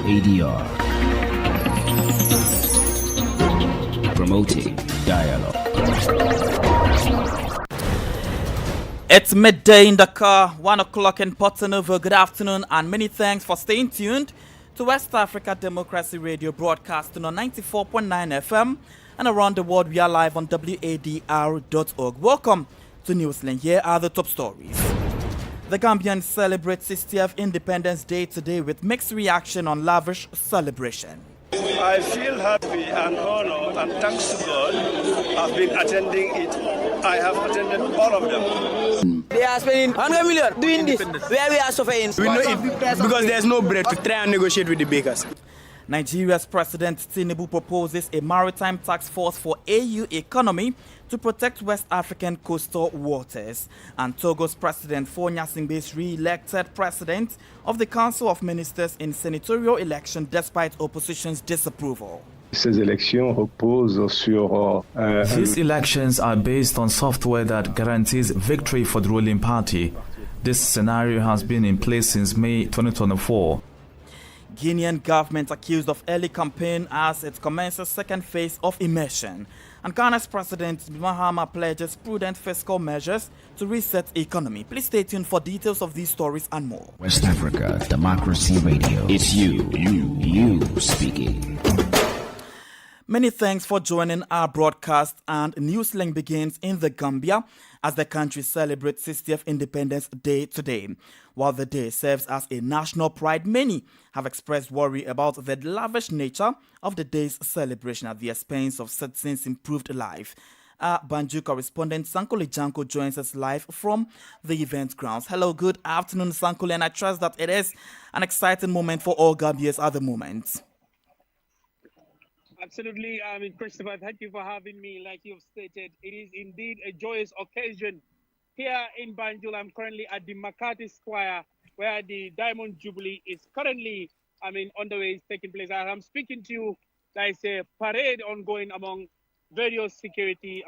WADR, promoting dialogue. It's midday in Dakar, 1 o'clock in Porto Novo. Good afternoon, and many thanks for staying tuned to West Africa Democracy Radio, broadcasting on 94.9 FM and around the world. We are live on WADR.org. Welcome to Newslink. Here are the top stories. The Gambians celebrate 60th Independence Day today with mixed reaction on lavish celebration. I feel happy and honored, and thanks to God, I've been attending it. I have attended all of them. They are spending 100 million doing this, where we are suffering. We know it because there's no bread to try and negotiate with the bakers. Nigeria's President Tinubu proposes a maritime task force for AU economy to protect West African coastal waters. And Togo's President Fonya Singbe is re-elected president of the Council of Ministers in senatorial election despite opposition's disapproval. Ces élections reposent sur These elections are based on software that guarantees victory for the ruling party. This scenario has been in place since May 2024. Guinean government accused of early campaign as it commences second phase of immersion. And Ghana's President Mahama pledges prudent fiscal measures to reset economy. Please stay tuned for details of these stories and more. West Africa Democracy Radio. It's you speaking. Many thanks for joining our broadcast, and Newslink begins in the Gambia as the country celebrates 60th Independence Day today. While the day serves as a national pride, many have expressed worry about the lavish nature of the day's celebration at the expense of citizens' improved life. Our Banjul correspondent Sankole Janko joins us live from the event grounds. Hello, good afternoon, Sankole, and I trust that it is an exciting moment for all Gambians at the moment. Absolutely. Christopher, thank you for having me. Like you've stated, it is indeed a joyous occasion. Here in Banjul, I'm currently at the Makati Square, where the Diamond Jubilee is currently, on the way, it's taking place. As I'm speaking to you, there is a parade ongoing among various security,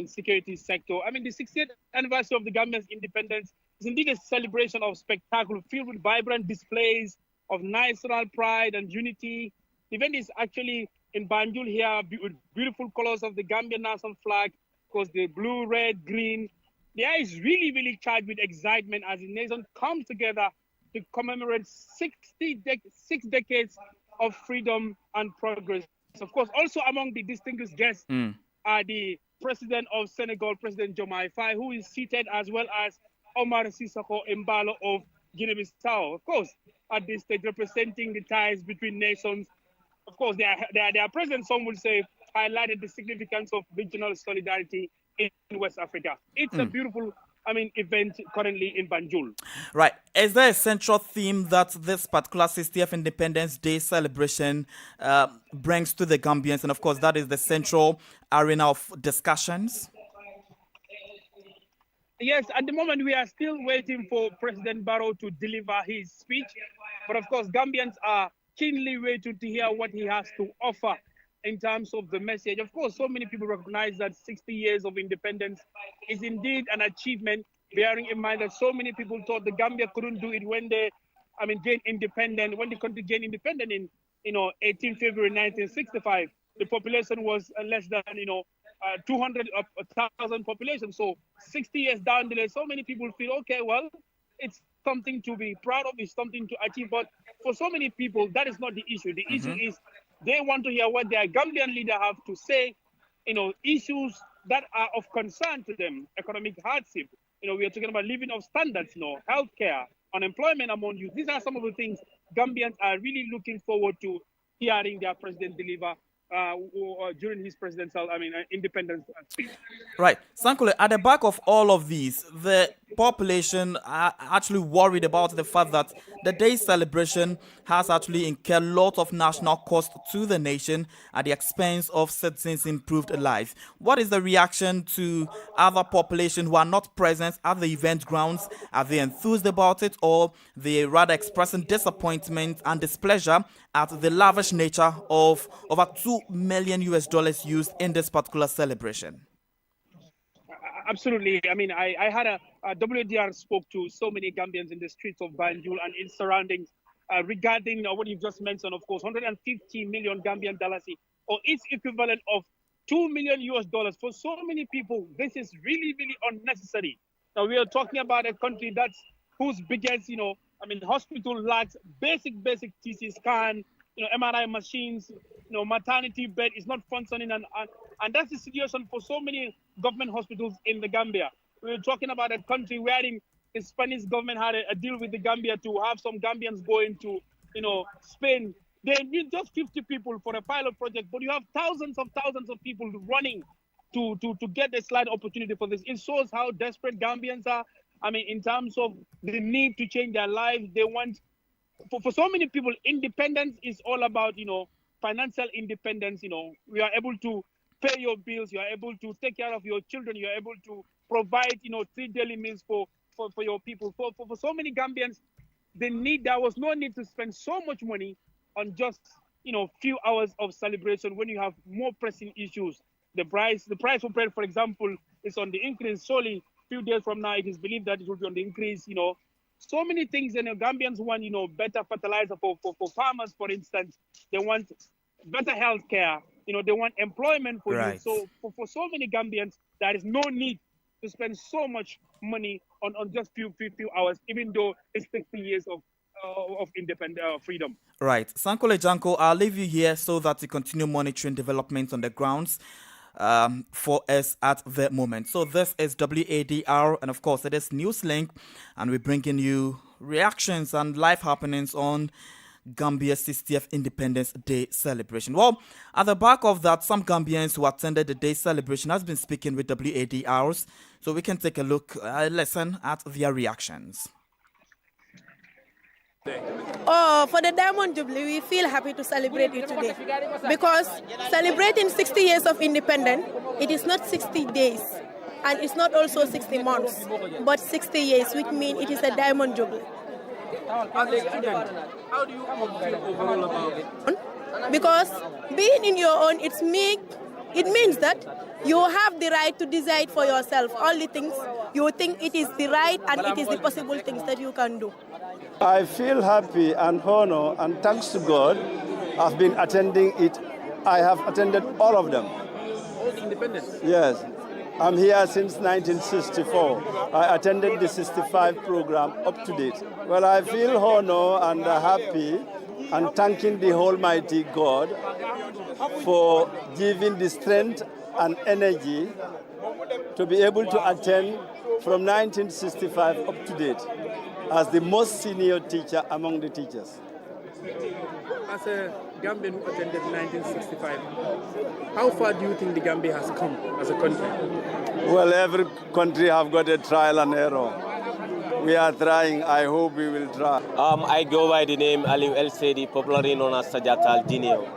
security sector. The 60th anniversary of the Gambia's independence is indeed a celebration of spectacle filled with vibrant displays of national pride and unity. The event is actually in Banjul here with beautiful colors of the Gambian national flag, of course, the blue, red, green. The air is really, really charged with excitement as the nation comes together to commemorate 6 decades of freedom and progress. Of course, also among the distinguished guests are the President of Senegal, President Diomaye Faye, who is seated, as well as Omar Sissoko Embalo of Guinea-Bissau. Of course, at this stage, representing the ties between nations. Of course, their president, some will say, highlighted the significance of regional solidarity in West Africa. It's a beautiful, event currently in Banjul. Right. Is there a central theme that this particular 60th Independence Day celebration brings to the Gambians? And of course, that is the central arena of discussions. Yes, at the moment, we are still waiting for President Barrow to deliver his speech. But of course, Gambians are keenly waiting to hear what he has to offer in terms of the message. Of course, so many people recognize that 60 years of independence is indeed an achievement, bearing in mind that so many people thought the Gambia couldn't do it when they, gained independent, when the country gained independent in, 18 February 1965. The population was less than, 200,000 population. So 60 years down the line, so many people feel, okay, well, it's something to be proud of, it's something to achieve. But for so many people, that is not the issue. The issue is they want to hear what their Gambian leader have to say, issues that are of concern to them, economic hardship. We are talking about living of standards, healthcare, unemployment among youth. These are some of the things Gambians are really looking forward to hearing their president deliver during his presidential, independence speech. Right. Sankole, at the back of all of these, the population are actually worried about the fact that the day's celebration has actually incurred a lot of national cost to the nation at the expense of citizens' improved life. What is the reaction to other population who are not present at the event grounds? Are they enthused about it, or they rather expressing disappointment and displeasure at the lavish nature of over $2 million used in this particular celebration? Absolutely. I mean, I had a WDR spoke to so many Gambians in the streets of Banjul and its surroundings regarding what you've just mentioned, of course, 150 million Gambian dollars, or its equivalent of $2 million. For so many people, this is really, really unnecessary. Now, we are talking about a country whose biggest, hospital lacks basic CT scan, MRI machines, maternity bed is not functioning, and that's the situation for so many government hospitals in the Gambia. We're talking about a country wherein the Spanish government had a deal with the Gambia to have some Gambians going to, Spain. They need just 50 people for a pilot project, but you have thousands of people running to get a slight opportunity for this. It shows how desperate Gambians are. I mean, in terms of the need to change their lives, they want, for so many people, independence is all about, financial independence. We are able to pay your bills, you are able to take care of your children, you are able to provide, 3 daily meals for your people. For so many Gambians, there was no need to spend so much money on just, few hours of celebration when you have more pressing issues. The price for bread, for example, is on the increase. Surely, few days from now, it is believed that it will be on the increase. So many things. Gambians want, better fertilizer for farmers, for instance. They want better health care. They want employment for you. So for so many Gambians, there is no need to spend so much money on just few hours, even though it's 60 years of independent freedom. Right. Sankole Janko, I'll leave you here so that you continue monitoring developments on the grounds for us at the moment. So this is WADR, and of course it is Newslink, and we're bringing you reactions and live happenings on Gambia's 60th Independence Day celebration. Well, at the back of that, some Gambians who attended the day celebration has been speaking with WADRs, so we can take a look, listen at their reactions. Oh, for the Diamond Jubilee, we feel happy to celebrate it today because celebrating 60 years of independence, it is not 60 days and it's not also 60 months, but 60 years, which means it is a Diamond Jubilee. How do you feel overall about it? Because being in your own, it means that you have the right to decide for yourself all the things you think it is the right and it is the possible things that you can do. I feel happy and honored, and thanks to God, I've been attending it. I have attended all of them. All the independence? Yes. I'm here since 1964. I attended the 65 program up to date. Well, I feel honored and happy and thanking the Almighty God for giving the strength and energy to be able to attend from 1965 up to date as the most senior teacher among the teachers. As a Gambian who attended 1965, how far do you think the Gambia has come as a country? Well, every country have got a trial and error. We are trying. I hope we will try. I go by the name Aliou El Sedi, popularly known as Sajat Al Dineo.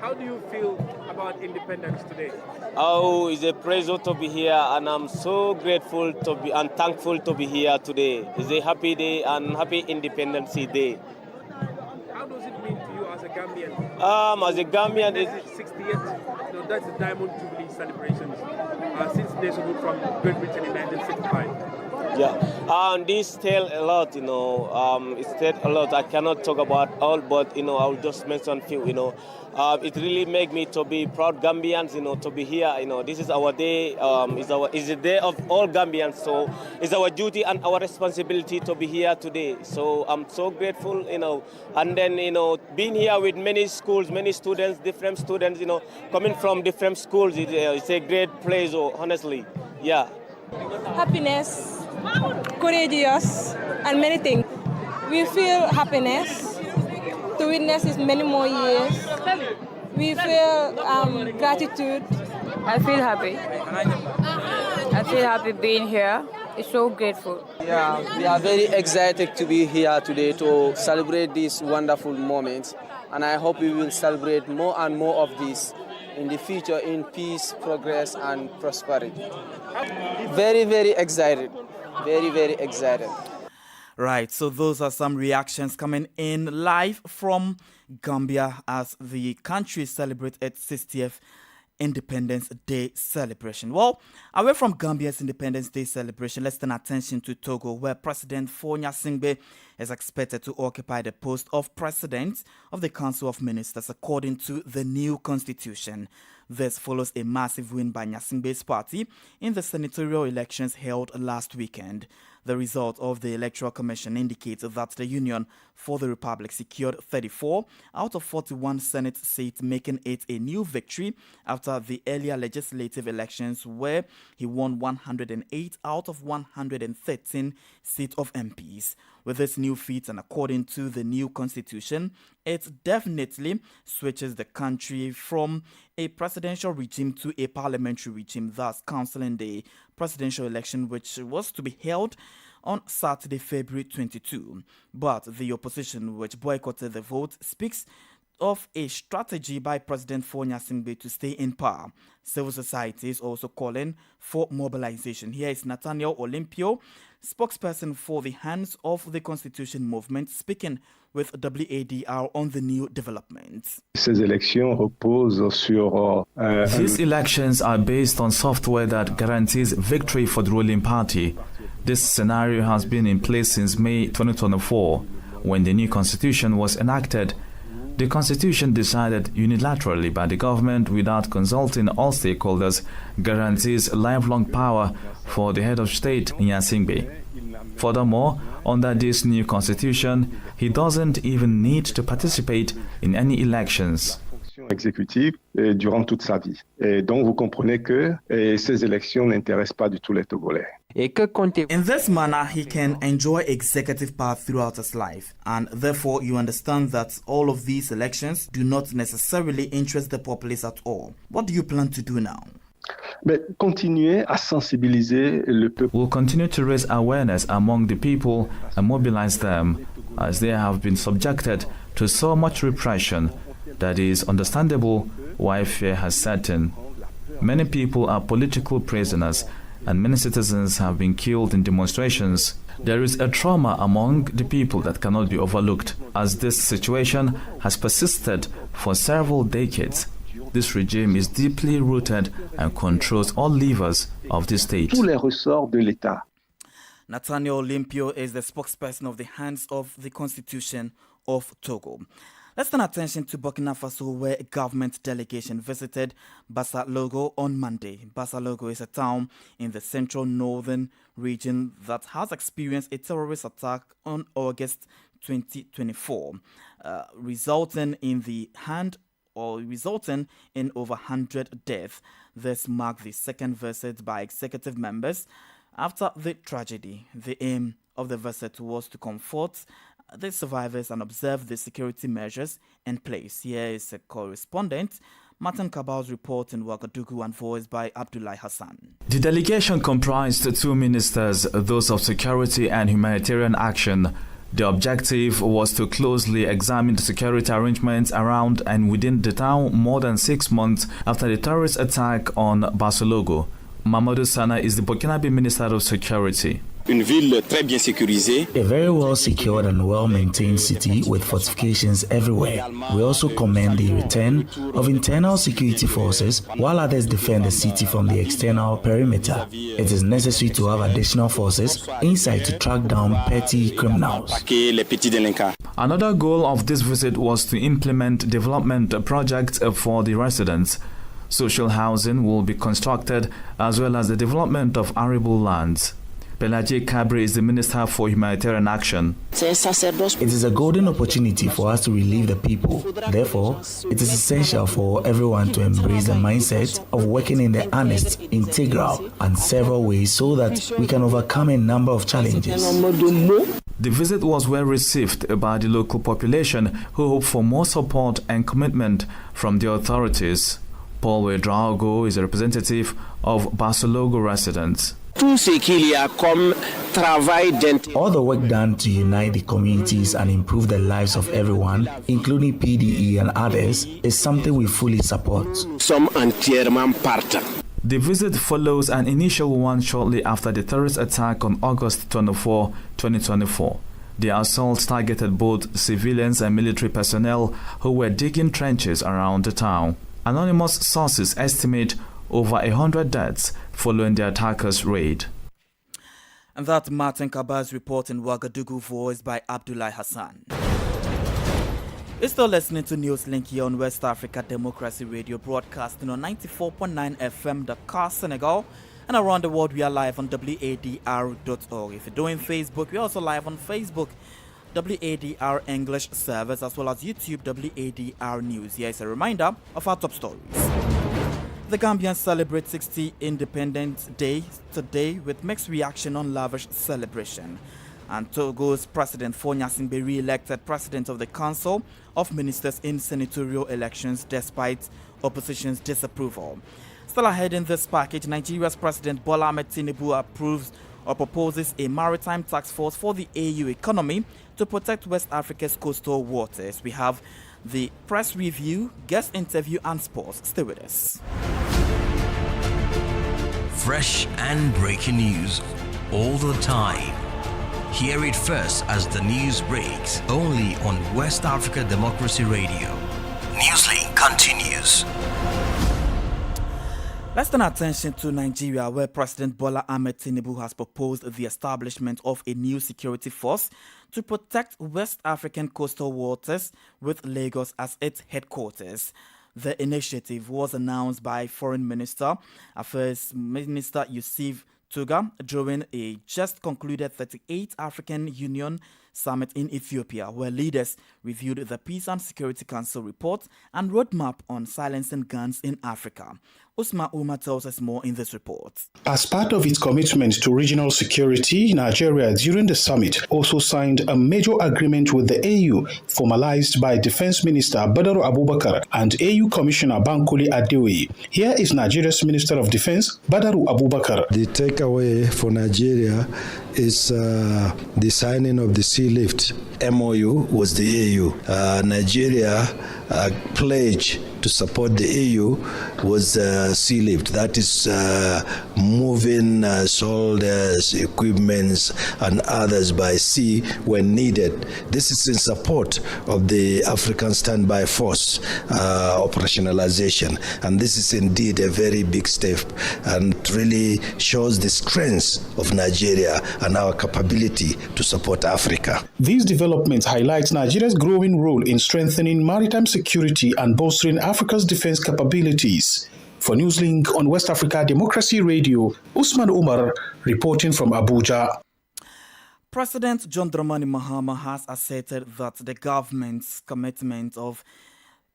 How do you feel about independence today? Oh, it's a pleasure to be here, and I'm so grateful to be and thankful to be here today. It's a happy day and happy Independence Day. How does it mean to you as a Gambian? As a Gambian, it's 68. So that's the Diamond Jubilee celebrations since nationhood from Great Britain in 1965. Yeah, and this tell a lot, it tell a lot. I cannot talk about all, but, I'll just mention few, it really make me to be proud Gambians, to be here, this is our day, it's a day of all Gambians, so it's our duty and our responsibility to be here today. So I'm so grateful, and then, being here with many schools, many students, different students, coming from different schools, it's a great place, honestly, yeah. Happiness, courageous, and many things. We feel happiness to witness this many more years. We feel gratitude. I feel happy. I feel happy being here It's so grateful. Yeah, we are very excited to be here today to celebrate this wonderful moment. And I hope we will celebrate more and more of this in the future in peace, progress, and prosperity. Very, very excited. Very, very excited. Right, so those are some reactions coming in live from Gambia as the country celebrates its 60th Independence Day celebration. Well, away from Gambia's Independence Day celebration, let's turn attention to Togo, where President Faure Gnassingbé is expected to occupy the post of President of the Council of Ministers according to the new constitution. This follows a massive win by Gnassingbé's party in the senatorial elections held last weekend. The result of the Electoral Commission indicates that the Union for the Republic secured 34 out of 41 Senate seats, making it a new victory after the earlier legislative elections where he won 108 out of 113 seats of MPs. With this new feat and according to the new constitution, it definitely switches the country from a presidential regime to a parliamentary regime, thus cancelling the presidential election which was to be held on Saturday, February 22. But the opposition, which boycotted the vote, speaks of a strategy by President Faure Gnassingbé to stay in power. Civil society is also calling for mobilization. Here is Nathaniel Olympio, spokesperson for the Hands of the Constitution movement, speaking with WADR on the new developments. Ces élections reposent sur These elections are based on software that guarantees victory for the ruling party. This scenario has been in place since May 2024, when the new constitution was enacted. The constitution, decided unilaterally by the government without consulting all stakeholders, guarantees lifelong power for the head of state, Gnassingbé. Furthermore, under this new constitution, he doesn't even need to participate in any elections. Exécutive durant toute sa vie. Et donc vous comprenez que ces élections n'intéressent pas du tout les Togolais. In this manner, he can enjoy executive power throughout his life, and therefore you understand that all of these elections do not necessarily interest the populace at all. What do you plan to do now? Mais continuer à sensibiliser le peuple. We'll continue to raise awareness among the people and mobilize them, as they have been subjected to so much repression that is understandable why fear has set in. Many people are political prisoners, and many citizens have been killed in demonstrations. There is a trauma among the people that cannot be overlooked, as this situation has persisted for several decades. This regime is deeply rooted and controls all levers of the state. Tous les ressorts de l'État. Nathaniel Olympio is the spokesperson of the Hands of the Constitution of Togo. Let's turn attention to Burkina Faso, where a government delegation visited Bassa-Logo on Monday. Bassa-Logo is a town in the central northern region that has experienced a terrorist attack on August 2024, resulting in over 100 deaths. This marked the second visit by executive members after the tragedy. The aim of the visit was to comfort the survivors and observe the security measures in place. Here is a correspondent, Martin Kabal's report in Ouagadougou and voiced by Abdoulaye Hassan. The delegation comprised two ministers, those of security and humanitarian action. The objective was to closely examine the security arrangements around and within the town more than 6 months after the terrorist attack on Bassa-Logo. Mamadou Sana is the Burkinabe Minister of Security. Une ville très bien sécurisée. A very well secured and well-maintained city with fortifications everywhere. We also commend the return of internal security forces while others defend the city from the external perimeter. It is necessary to have additional forces inside to track down petty criminals. Another goal of this visit was to implement development projects for the residents. Social housing will be constructed as well as the development of arable lands. Pelagie Kabri is the Minister for Humanitarian Action. It is a golden opportunity for us to relieve the people. Therefore, it is essential for everyone to embrace the mindset of working in the honest, integral, and several ways so that we can overcome a number of challenges. The visit was well received by the local population, who hope for more support and commitment from the authorities. Paul Wedraogo is a representative of Bassa-Logo residents. tout ce qu'il y a comme travail d'intégration. All the work done to unite the communities and improve the lives of everyone, including PDE and others, is something we fully support. Sommes entièrement partants. The visit follows an initial one shortly after the terrorist attack on August 24, 2024. The assault targeted both civilians and military personnel who were digging trenches around the town. Anonymous sources estimate over 100 deaths following the attackers' raid. And that Martin Kaba's report in Ouagadougou, voiced by Abdoulaye Hassan. You're still listening to Newslink here on West Africa Democracy Radio, broadcasting on 94.9 FM Dakar, Senegal, and around the world we are live on wadr.org. If you're doing Facebook, we're also live on Facebook, WADR English service, as well as YouTube, WADR News. Here is a reminder of our top stories. The Gambians celebrate 60th Independence Day today with mixed reaction on lavish celebration. And Togo's President Faure Gnassingbé re-elected President of the Council of Ministers in senatorial elections despite opposition's disapproval. Still ahead in this package, Nigeria's President Bola Ahmed Tinubu approves or proposes a maritime task force for the AU economy to protect West Africa's coastal waters. We have the press review, guest interview, and sports. Stay with us. Fresh and breaking news all the time. Hear it first as the news breaks, only on West Africa Democracy Radio. Newslink continues. Let's turn our attention to Nigeria, where President Bola Ahmed Tinubu has proposed the establishment of a new security force to protect West African coastal waters with Lagos as its headquarters. The initiative was announced by Foreign Minister, Affairs Minister Yusuf Tuga during a just concluded 38th African Union Summit in Ethiopia, where leaders reviewed the Peace and Security Council report and roadmap on silencing guns in Africa. Usman Umar tells us more in this report. As part of its commitment to regional security, Nigeria during the summit also signed a major agreement with the AU, formalized by Defense Minister Wadr Abubakar and AU Commissioner Bankole Adeoye. Here is Nigeria's Minister of Defense, Wadr Abubakar. The takeaway for Nigeria is the signing of the Sea Lift. MOU was the AU. Nigeria pledge to support the AU was Sea Lift. That is moving soldiers, equipments, and others by sea when needed. This is in support of the African Standby Force operationalization. And this is indeed a very big step and really shows the strength of Nigeria and our capability to support Africa. These developments highlight Nigeria's growing role in strengthening maritime security and bolstering Africa's defense capabilities. For Newslink on West Africa Democracy Radio, Usman Umar reporting from Abuja. President John Dramani Mahama has asserted that the government's commitment of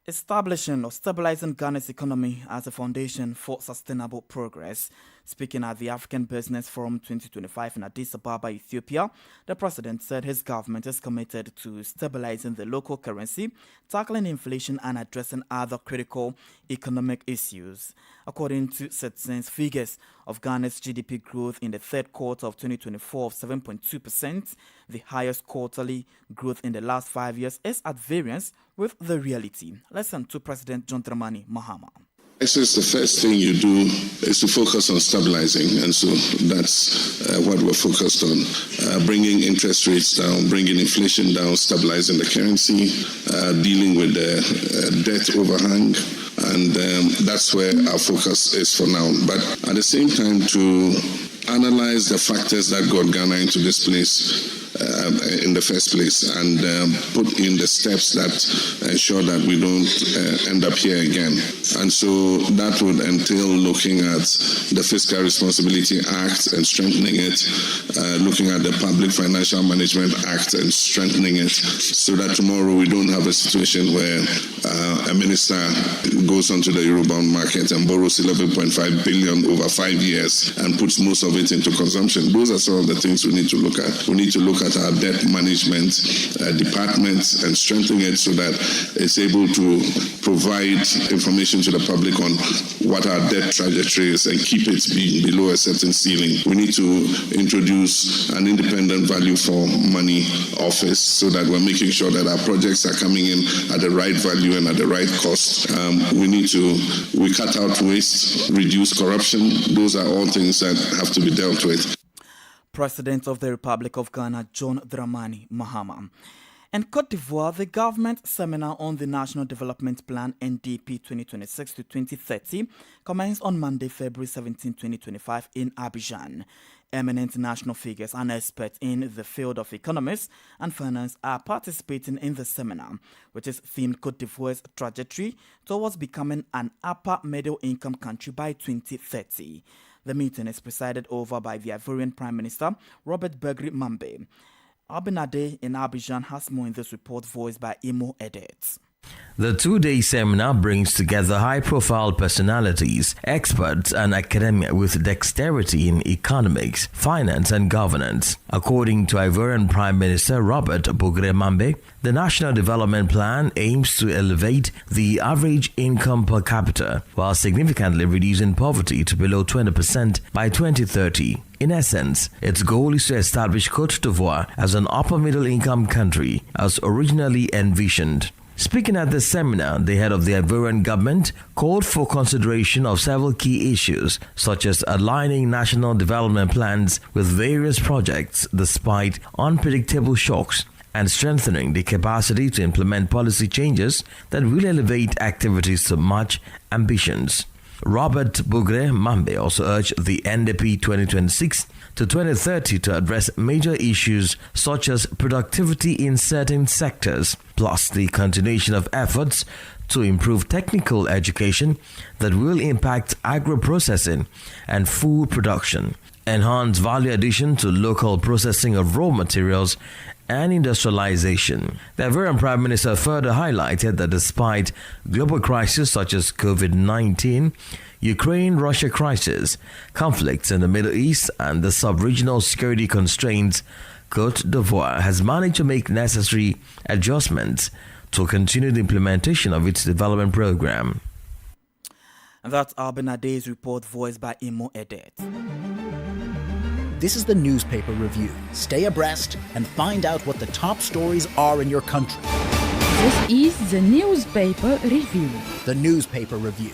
establishing or stabilizing Ghana's economy as a foundation for sustainable progress. Speaking at the African Business Forum 2025 in Addis Ababa, Ethiopia, the president said his government is committed to stabilizing the local currency, tackling inflation, and addressing other critical economic issues. According to Citizens figures of Ghana's GDP growth in the third quarter of 2024 of 7.2%, the highest quarterly growth in the last 5 years, is at variance with the reality. Listen to President John Dramani Mahama. So the first thing you do is to focus on stabilizing, and so that's what we're focused on, bringing interest rates down, bringing inflation down, stabilizing the currency, dealing with the debt overhang, and that's where our focus is for now. But at the same time, to analyze the factors that got Ghana into this place in the first place, and put in the steps that ensure that we don't end up here again. And so that would entail looking at the Fiscal Responsibility Act and strengthening it, looking at the Public Financial Management Act and strengthening it, so that tomorrow we don't have a situation where a minister goes onto the Eurobond market and borrows 11.5 billion over 5 years and puts most of it into consumption. Those are some of the things we need to look at. We need to look at our debt management departments and strengthen it so that it's able to provide information to the public on what our debt trajectory is and keep it being below a certain ceiling. We need to introduce an independent value for money office so that we're making sure that our projects are coming in at the right value and at the right cost. We cut out waste, reduce corruption. Those are all things that have to be dealt with. President of the Republic of Ghana, John Dramani Mahama. In Côte d'Ivoire, the government seminar on the National Development Plan NDP 2026 to 2030 commenced on Monday, February 17, 2025 in Abidjan. Eminent national figures and experts in the field of economics and finance are participating in the seminar, which is themed Côte d'Ivoire's trajectory towards becoming an upper middle income country by 2030. The meeting is presided over by the Ivorian Prime Minister, Robert Begri Mambe. Abinade in Abidjan has more in this report voiced by Imo Edet. The two-day seminar brings together high-profile personalities, experts and academia with dexterity in economics, finance and governance. According to Ivorian Prime Minister Robert Begri Mambe, the National Development Plan aims to elevate the average income per capita while significantly reducing poverty to below 20% by 2030. In essence, its goal is to establish Côte d'Ivoire as an upper-middle income country as originally envisioned. Speaking at the seminar, the head of the Ivorian government called for consideration of several key issues, such as aligning national development plans with various projects despite unpredictable shocks, and strengthening the capacity to implement policy changes that will elevate activities to match ambitions. Robert Begri Mambe also urged the NDP 2026 to 2030 to address major issues such as productivity in certain sectors, plus the continuation of efforts to improve technical education that will impact agro-processing and food production, enhance value addition to local processing of raw materials, and industrialization. The Ivorian Prime Minister further highlighted that despite global crises such as COVID-19, Ukraine-Russia crisis, conflicts in the Middle East, and the sub-regional security constraints, Côte d'Ivoire has managed to make necessary adjustments to continue the implementation of its development program. That's Abinade's report voiced by Imo Edet. This is the newspaper review. Stay abreast and find out what the top stories are in your country. This is the newspaper review. The newspaper review.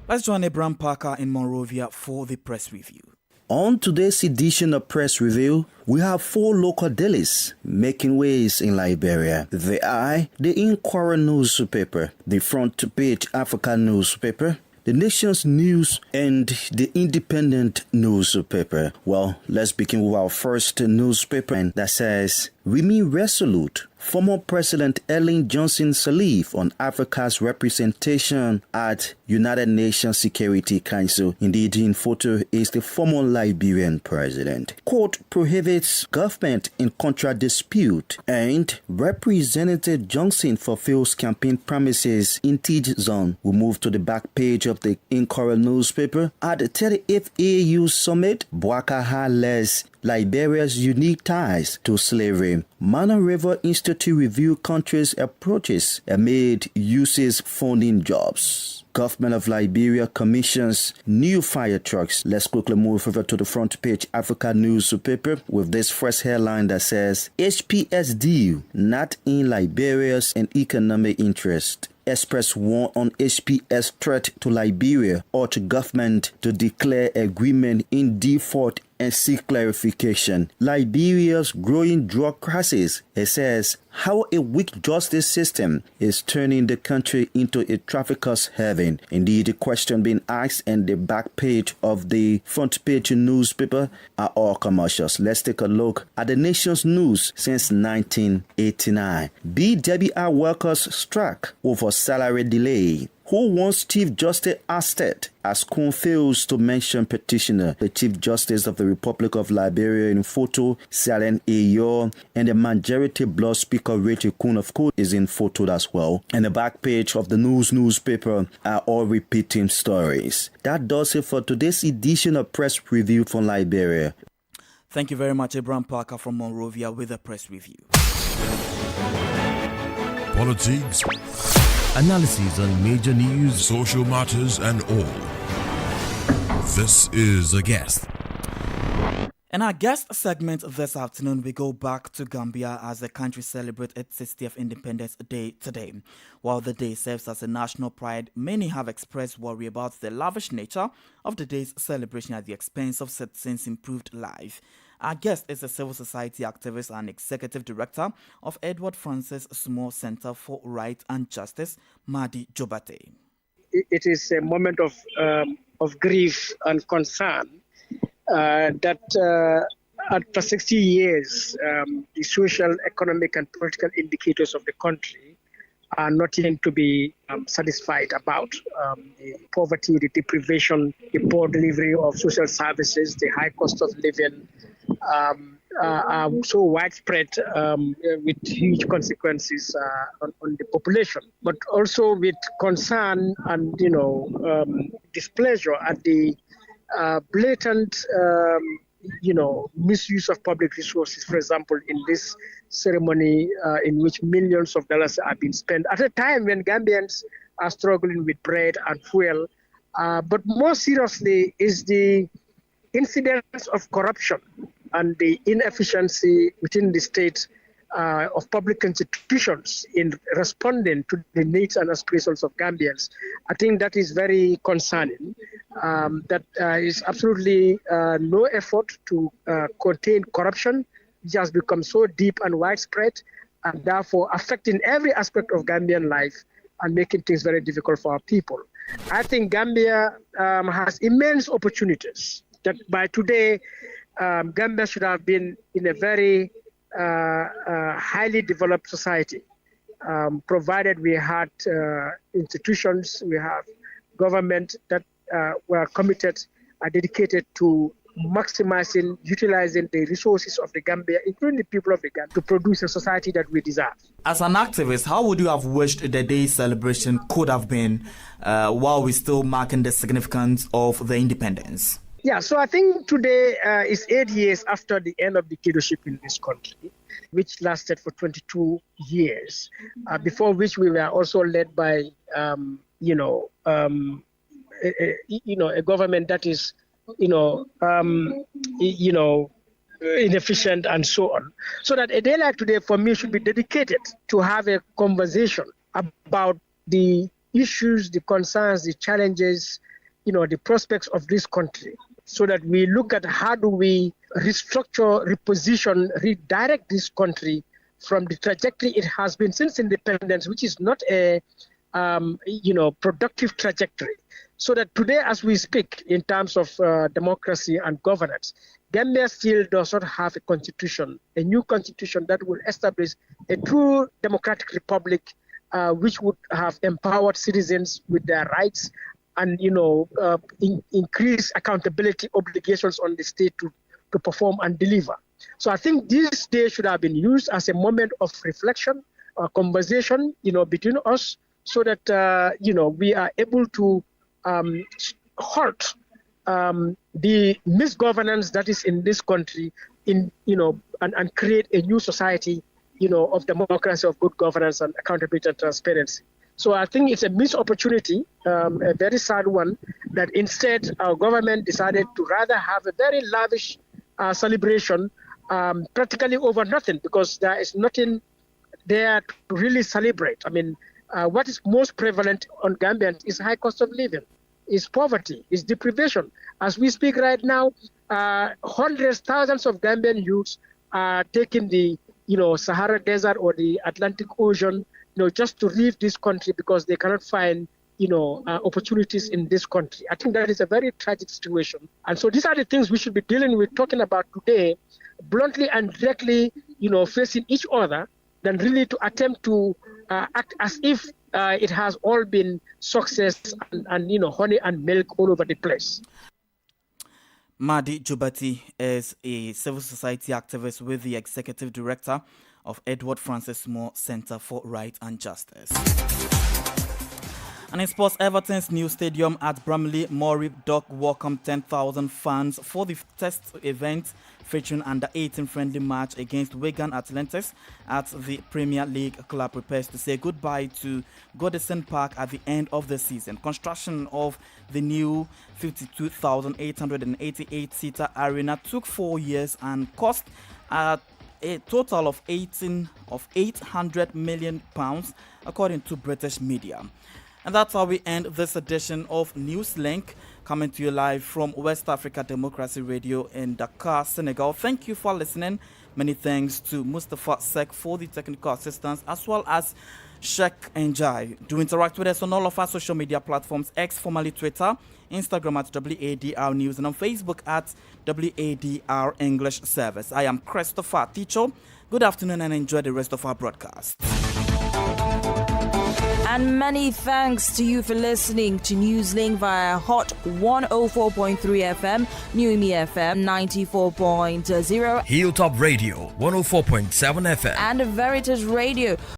Let's join Abraham Parker in Monrovia for the press review. On today's edition of Press Review, we have 4 local dailies making waves in Liberia. They are the Inquirer newspaper, the Front Page Africa newspaper, the Nation's News, and the Independent newspaper. Well, let's begin with our first newspaper that says, "Remain resolute." Former President Ellen Johnson Sirleaf on Africa's representation at United Nations Security Council. Indeed, in photo is the former Liberian president. Court prohibits government in contract dispute, and Representative Johnson fulfills campaign promises in Tej Zone. We move to the back page of the Inquirer newspaper. At the 38th AU Summit, Bouaka less Liberia's unique ties to slavery. Mana River Institute review countries' approaches amid uses funding jobs. Government of Liberia commissions new fire trucks. Let's quickly move over to the Front Page Africa newspaper with this first headline that says, HPS deal not in Liberia's economic interest. Express warn on HPS threat to Liberia, urge government to declare agreement in default and seek clarification. Liberia's growing drug crisis. It says how a weak justice system is turning the country into a trafficker's heaven. Indeed, the question being asked and the back page of the Front Page newspaper are all commercials. Let's take a look at the nation's news since 1989. BWI workers strike over salary delay. Who wants Chief Justice Astet as Kun fails to mention petitioner? The Chief Justice of the Republic of Liberia in photo, Salen Ayor, and the majority blood speaker Rachel Kun of course is in photo as well. And the back page of the newspaper are all repeating stories. That does it for today's edition of Press Review from Liberia. Thank you very much, Abraham Parker from Monrovia with a press review. Politics, analysis on major news, social matters, and all. This is A Guest. In our guest segment this afternoon, we go back to Gambia as the country celebrates its 60th Independence Day today. While the day serves as a national pride, many have expressed worry about the lavish nature of the day's celebration at the expense of citizens' improved life. Our guest is a civil society activist and executive director of Edward Francis Small Center for Right and Justice, Madi Jobate. It is a moment of grief and concern that after 60 years, the social, economic, and political indicators of the country are nothing to be satisfied about. The poverty, the deprivation, the poor delivery of social services, the high cost of living are so widespread with huge consequences on the population, but also with concern and displeasure at the blatant misuse of public resources. For example, in this ceremony in which millions of dollars are being spent at a time when Gambians are struggling with bread and fuel. But more seriously is the incidence of corruption and the inefficiency within the state of public institutions in responding to the needs and aspirations of Gambians. I think that is very concerning. That is absolutely no effort to contain corruption, which has become so deep and widespread, and therefore affecting every aspect of Gambian life and making things very difficult for our people. I think Gambia has immense opportunities that by today, Gambia should have been in a very highly developed society, provided we had institutions, we have government that were committed, dedicated to maximizing, utilizing the resources of the Gambia, including the people of the Gambia, to produce a society that we deserve. As an activist, how would you have wished the day's celebration could have been while we're still marking the significance of the independence? Yeah, so I think today is 8 years after the end of dictatorship in this country, which lasted for 22 years, before which we were also led by, a government that is, inefficient and so on. So that a day like today for me should be dedicated to have a conversation about the issues, the concerns, the challenges, the prospects of this country, so that we look at how do we restructure, reposition, redirect this country from the trajectory it has been since independence, which is not a productive trajectory. So that today, as we speak, in terms of democracy and governance, Gambia still does not have a constitution, a new constitution that will establish a true democratic republic, which would have empowered citizens with their rights and, increase accountability obligations on the state to perform and deliver. So I think this day should have been used as a moment of reflection, conversation, between us, so that, we are able to halt the misgovernance that is in this country, and create a new society, of democracy, of good governance and accountability and transparency. So I think it's a missed opportunity, a very sad one, that instead our government decided to rather have a very lavish celebration, practically over nothing, because there is nothing there to really celebrate. I mean, what is most prevalent on Gambians is high cost of living, is poverty, is deprivation. As we speak right now, hundreds, thousands of Gambian youths are taking the Sahara Desert or the Atlantic Ocean, just to leave this country because they cannot find, opportunities in this country. I think that is a very tragic situation. And so these are the things we should be dealing with, talking about today, bluntly and directly, facing each other, than really to attempt to act as if it has all been success and honey and milk all over the place. Madi Jobati is a civil society activist with the executive director of Edward Francis Small Center for Right and Justice. And in sports, Everton's new stadium at Bramley Moray Dock welcomed 10,000 fans for the test event featuring under-18 friendly match against Wigan Athletics at the Premier League club prepares to say goodbye to Goodison Park at the end of the season. Construction of the new 52,888-seater arena took 4 years and cost a total of 800 million pounds, according to British media. And that's how we end this edition of Newslink, coming to you live from West Africa Democracy Radio in Dakar, Senegal. Thank you for listening. Many thanks to Mustafa Sek for the technical assistance, as well as Sheikh Njai. Do interact with us on all of our social media platforms, X, formerly Twitter, Instagram at WADR News, and on Facebook at WADR English Service. I am Christopher Ticho. Good afternoon and enjoy the rest of our broadcast. And many thanks to you for listening to Newslink via Hot 104.3 FM, Newmi FM 94.0, Hilltop Radio 104.7 FM, and Veritas Radio